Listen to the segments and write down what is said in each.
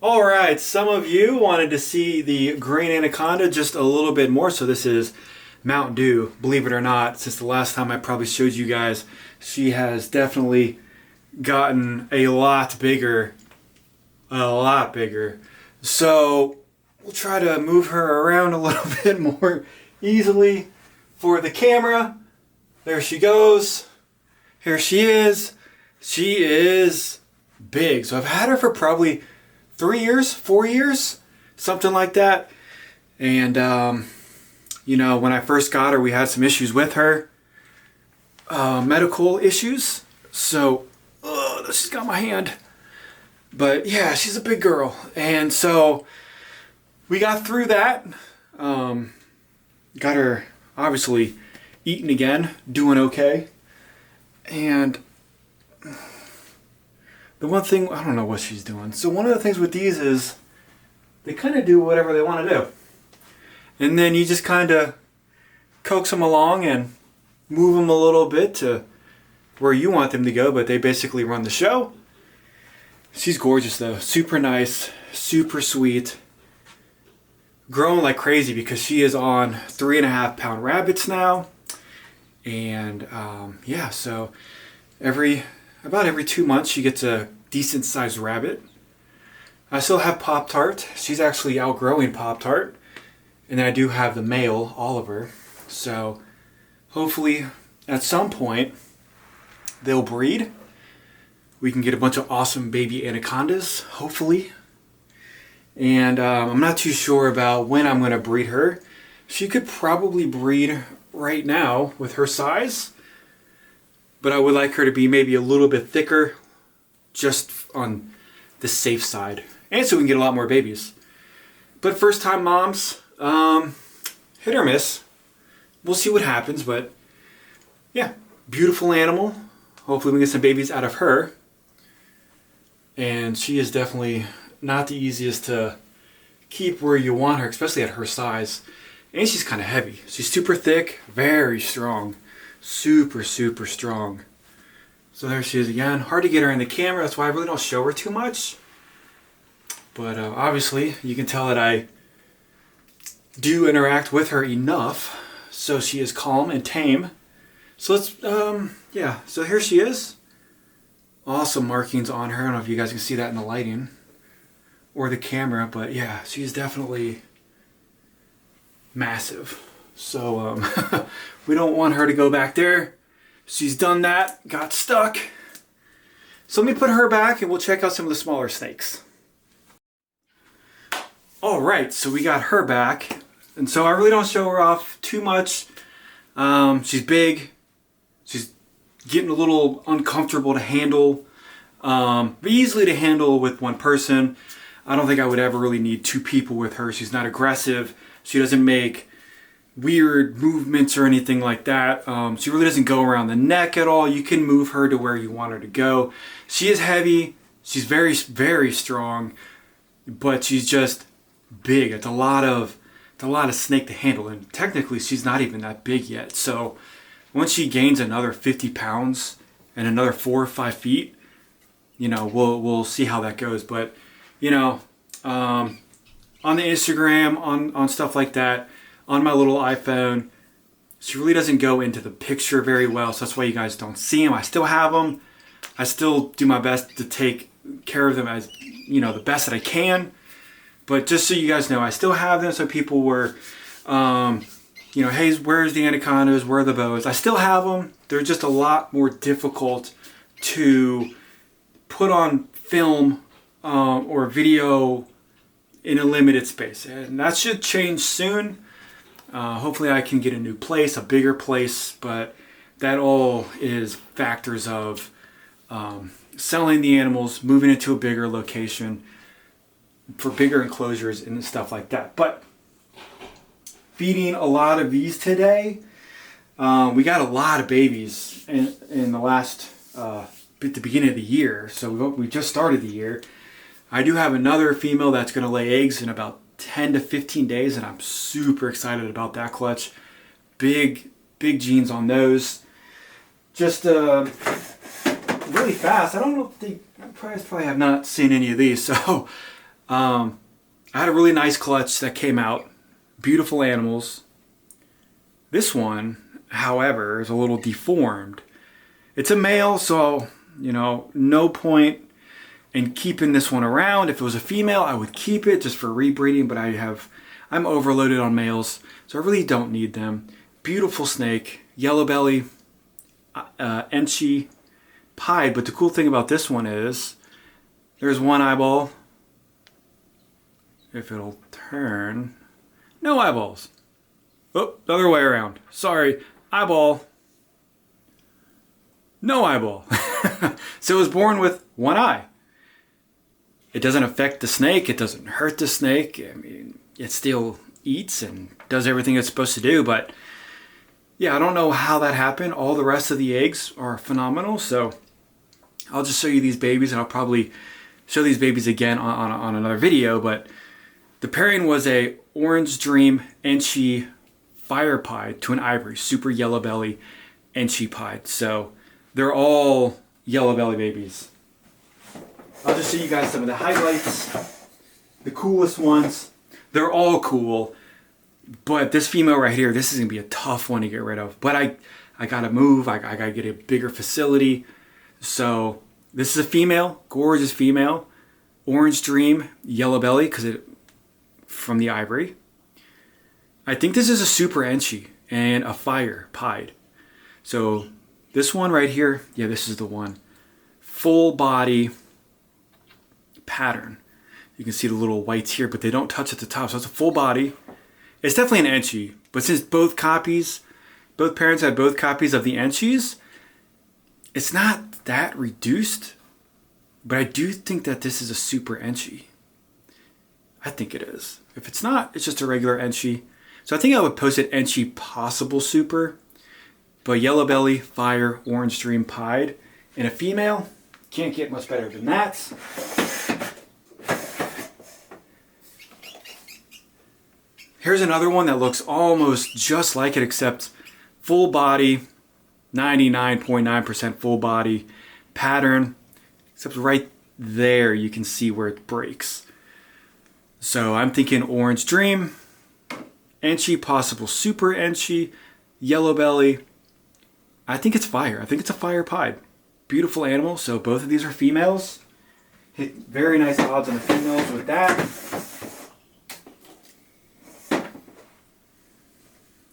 All right, some of you wanted to see the green anaconda just a little bit more, so this is Mountain Dew. Believe it or not, since the last time I probably showed you guys, she has definitely gotten a lot bigger. A lot bigger. So we'll try to move her around a little bit more easily for the camera. There she goes. Here she is. She is big. So I've had her for probably 3 years, 4 years, something like that. And, when I first got her, we had some issues with her, medical issues. So, she's got my hand. But yeah, she's a big girl. And so we got through that. Got her obviously eating again, doing okay. And the one thing, I don't know what she's doing. So one of the things with these is they kind of do whatever they want to do. And then you just kind of coax them along and move them a little bit to where you want them to go, but they basically run the show. She's gorgeous though, super nice, super sweet. Growing like crazy because she is on 3.5 pound rabbits now. And so about every 2 months she gets a decent sized rabbit. I still have Pop-Tart. She's actually outgrowing Pop-Tart. And then I do have the male, Oliver. So hopefully at some point they'll breed. We can get a bunch of awesome baby anacondas, hopefully. And I'm not too sure about when I'm going to breed her. She could probably breed right now with her size. But I would like her to be maybe a little bit thicker, just on the safe side. And so we can get a lot more babies. But first time moms, hit or miss. We'll see what happens, but yeah, beautiful animal. Hopefully we get some babies out of her. And she is definitely not the easiest to keep where you want her, especially at her size. And she's kind of heavy. She's super thick, very strong. Super, super strong. So there she is again. Hard to get her in the camera, that's why I really don't show her too much. But obviously, you can tell that I do interact with her enough. So she is calm and tame. So let's, so here she is. Awesome markings on her. I don't know if you guys can see that in the lighting or the camera, but yeah, she's definitely massive. So we don't want her to go back there. She's done that, got stuck. So let me put her back and we'll check out some of the smaller snakes. All right, so we got her back. And so I really don't show her off too much. She's big. She's getting a little uncomfortable to handle. But easily to handle with one person. I don't think I would ever really need 2 people with her. She's not aggressive. She doesn't make weird movements or anything like that. She really doesn't go around the neck at all. You can move her to where you want her to go. She is heavy. She's very, very strong, but she's just big. It's a lot of snake to handle, and technically she's not even that big yet. So once she gains another 50 pounds and another 4 or 5 feet, we'll see how that goes. But on the Instagram, on stuff like that, on my little iPhone, she really doesn't go into the picture very well, so that's why you guys don't see them. I still have them. I still do my best to take care of them as, the best that I can. But just so you guys know, I still have them, so people were, hey, where's the anacondas? Where are the boas? I still have them. They're just a lot more difficult to put on film or video in a limited space. And that should change soon. Hopefully I can get a new place, a bigger place, but that all is factors of selling the animals, moving it to a bigger location for bigger enclosures and stuff like that. But feeding a lot of these today. We got a lot of babies in the last, at the beginning of the year. So we just started the year. I do have another female that's going to lay eggs in about 10 to 15 days, and I'm super excited about that clutch. Big genes on those. Just really fast. I don't know if they probably have not seen any of these. So I had a really nice clutch that came out. Beautiful animals. This one, however, is a little deformed. It's a male, so, you know, no point in keeping this one around. If it was a female, I would keep it just for rebreeding, but I'm overloaded on males, so I really don't need them. Beautiful snake, yellow belly, Enchi, pied, but the cool thing about this one is there's one eyeball. If it'll turn, no eyeballs. Oh, the other way around. Sorry, eyeball, no eyeball. So it was born with one eye. It doesn't affect the snake. It doesn't hurt the snake. I mean, it still eats and does everything it's supposed to do. But yeah, I don't know how that happened. All the rest of the eggs are phenomenal. So I'll just show you these babies, and I'll probably show these babies again on another video. But the pairing was a Orange Dream Enchi fire pied to an ivory, super yellow belly Enchi pied. So they're all yellow belly babies. I'll just show you guys some of the highlights, the coolest ones. They're all cool, but this female right here, this is gonna be a tough one to get rid of. But I gotta move, I gotta get a bigger facility. So this is a female, gorgeous female, Orange Dream, yellow belly, because it from the ivory. I think this is a super Enchi and a fire pied. So this one right here, yeah, this is the one. Full body pattern. You can see the little whites here, but they don't touch at the top, so it's a full body. It's definitely an Enchi, but since both parents had both copies of the Enchis, it's not that reduced, but I do think that this is a super Enchi. I think it is. If it's not, it's just a regular Enchi. So I think I would post it Enchi possible super, but yellow belly, fire, Orange Dream pied, and a female, can't get much better than that. Here's another one that looks almost just like it, except full body, 99.9% full body pattern, except right there you can see where it breaks. So I'm thinking Orange Dream, Enchi, possible super Enchi, yellow belly. I think it's fire. I think it's a fire pied. Beautiful animal. So both of these are females. Hit very nice odds on the females with that.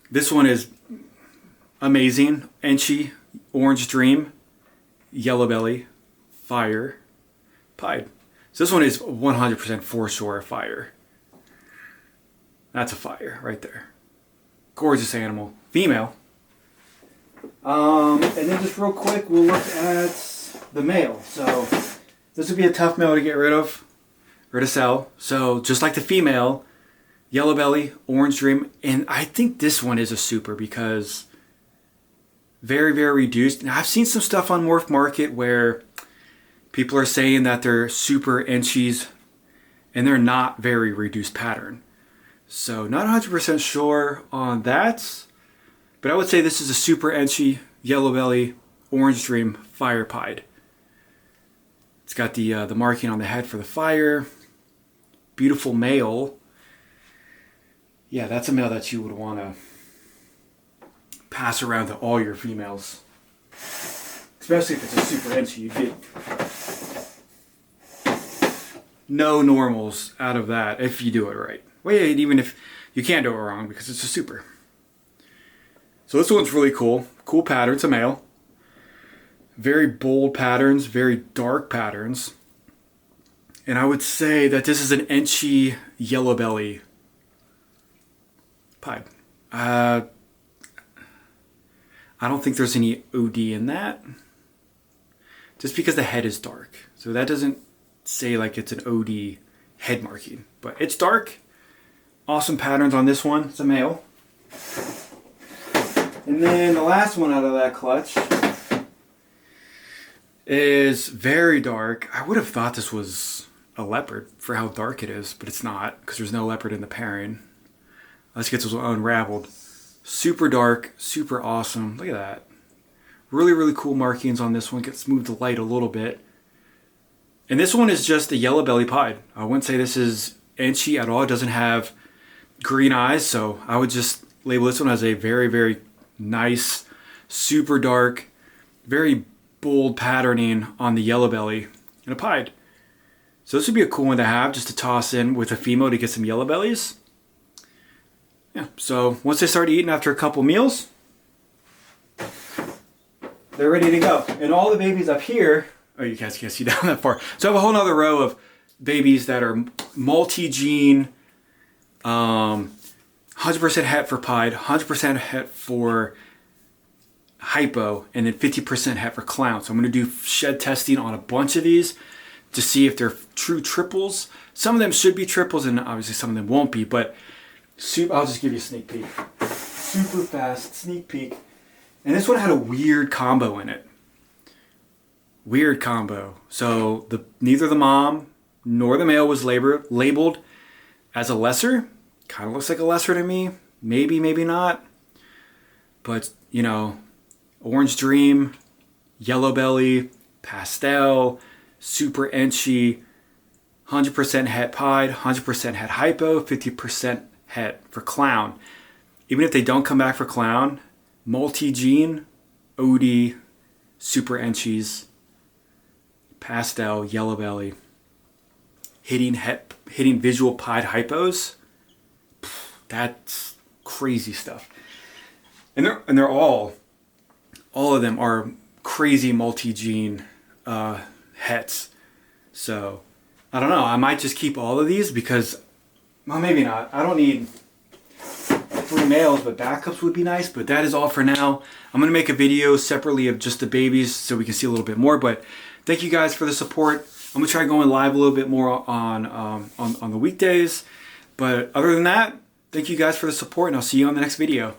This one is amazing. Enchi, Orange Dream, yellow belly, fire, pied. So this one is 100% for sure a fire. That's a fire right there. Gorgeous animal. Female. And then just real quick, we'll look at the male. So this would be a tough male to get rid of or to sell. So just like the female, yellow belly, Orange Dream, and I think this one is a super because very, very reduced. Now I've seen some stuff on Morph Market where people are saying that they're super Enchis and they're not very reduced pattern. So not 100% sure on that, but I would say this is a super Enchi, yellow belly, Orange Dream, fire pied. It's got the marking on the head for the fire. Beautiful male. Yeah, that's a male that you would want to pass around to all your females. Especially if it's a super Enchi, you get no normals out of that if you do it right. Wait, even if you can't do it wrong because it's a super. So this one's really cool. Cool pattern. It's a male. Very bold patterns, very dark patterns. And I would say that this is an Enchi yellow belly pied. I don't think there's any OD in that. Just because the head is dark. So that doesn't say like it's an OD head marking. But it's dark. Awesome patterns on this one. It's a male. And then the last one out of that clutch is very dark. I would have thought this was a leopard for how dark it is, but it's not because there's no leopard in the pairing. Let's get this one unraveled. Super dark, super awesome. Look at that. Really, really cool markings on this one. Let's move the light a little bit. And this one is just a yellow belly pied. I wouldn't say this is inchy at all. It doesn't have green eyes, so I would just label this one as a very, very nice, super dark, very bold patterning on the yellow belly and a pied. So this would be a cool one to have, just to toss in with a female to get some yellow bellies. Yeah, so once they start eating after a couple meals, they're ready to go. And all the babies up here, oh, you guys can't see down that far. So I have a whole nother row of babies that are multi-gene, 100% het for pied, 100% het for hypo, and then 50% het for clown. So I'm going to do shed testing on a bunch of these to see if they're true triples. Some of them should be triples, and obviously some of them won't be, but I'll just give you a sneak peek. Super fast sneak peek. And this one had a weird combo in it. Weird combo. So neither the mom nor the male was labeled as a lesser. Kind of looks like a lesser to me. Maybe, maybe not. But, you know, Orange Dream, Yellow Belly, Pastel, Super Inchy, 100% het pied, 100% het hypo, 50% het for clown. Even if they don't come back for clown, multi-gene, OD, Super Inchies, Pastel, Yellow Belly, hitting visual pied hypos. That's crazy stuff. And they're all of them are crazy multi-gene hets. So I don't know, I might just keep all of these because, well, maybe not. I don't need 3 males, but backups would be nice. But that is all for now. I'm gonna make a video separately of just the babies so we can see a little bit more. But thank you guys for the support. I'm gonna try going live a little bit more on the weekdays. But other than that, thank you guys for the support, and I'll see you on the next video.